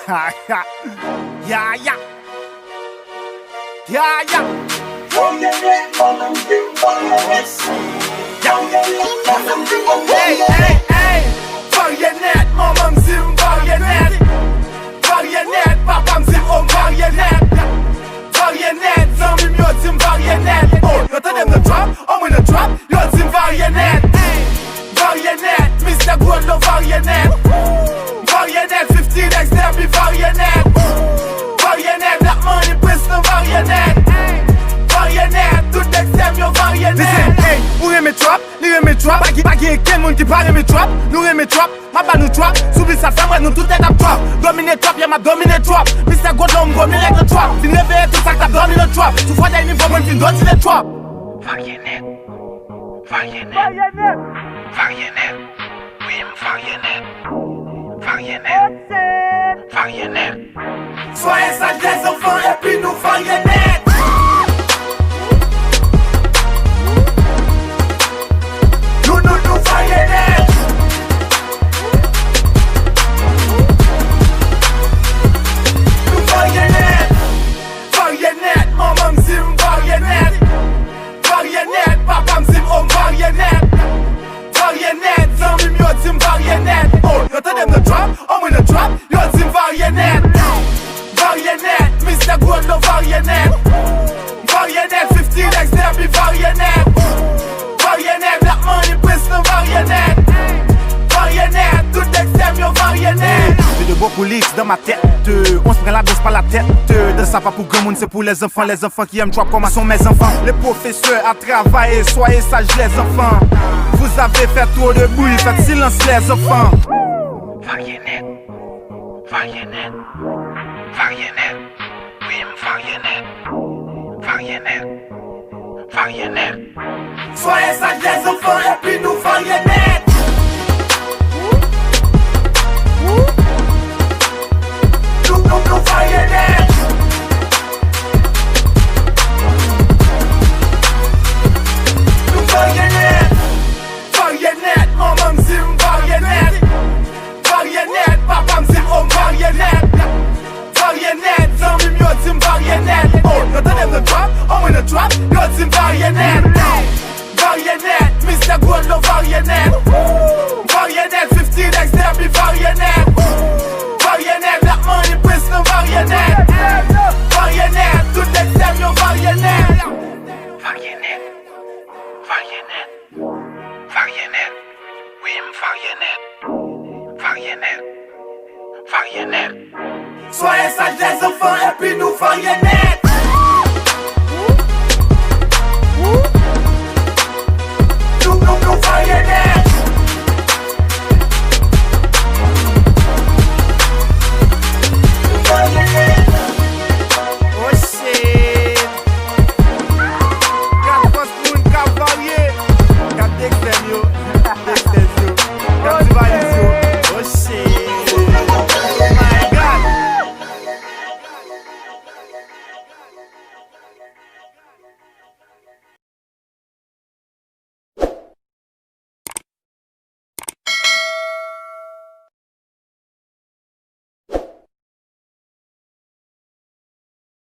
Yeah, yeah. Yeah, yeah. Hey, hey, hey. Varienet, mamam zim varienet. Varienet, papam zim om varienet. Varienet, zamim yo zim varienet. Oh, you tell them the drop, I'm in the drop, yo zim varienet. Varienet, Mr. Gold no varienet. Varienet, 15x there be varienet. Varienet, black money Princeton varienet. Varienet, tout l'extrême yo varienet. Hey, ou reme trap, li reme trap. Bagye ken moun ki pa reme trap. Nou reme trap, maba nou trap. Soubi sa femre nou tout est ap trap. Domine trap, y'a ma domine trap. Mr. God l'homme go, mi règle trap. Fin réveille tout ça que t'as domine trap. Sou fwa day ni fwa mwen fin doti le trap. Varienet, varienet, varienet, oui varienet, varienet, varienet. Soyez sages les enfants et puis nous varienet. Nous varienet. Nous varienet. Varienet, mamam zim varienet. Varienet, papam zim om varienet. Varienet, zamim yo zim varienet. Oh, you tell them the drop, I'm in the drop, yo zim varienet. Varienet, Mr. Gold no varienet. Varienet, 15x there be varienet. Varienet, black money Princeton varienet. Varienet, tout l'extrême yo varienet. J'ai de beaucoup leaks dans ma tête. On se prend la dose par la tête. De ça pas pour grand monde, c'est pour les enfants qui aiment drop comme sont mes enfants. Les professeurs à travailler, soyez sages les enfants. Vous avez fait trop de bruit, faites silence les enfants. Varienet, varienet, varienet, oui varienet, varienet, varienet. Soyez sages les enfants et puis nous varienet. Nous varienet. Nous varienet. Varienet, mamam zim varienet. Varienet, papam zim om varienet. Varienet, zamim yo zim varienet. Oh, you tell them the drop, I'm in the drop, yo zim varienet. Varienet, Mr. Gold no varienet. Varienet, 15x there be varienet. Varienet, black money Princeton varienet. Varienet, tout l'extrême yo varienet. Varienet, varienet, varienet, oui varienet, varienet, varienet. Soyez sages les enfants et puis nous varienet.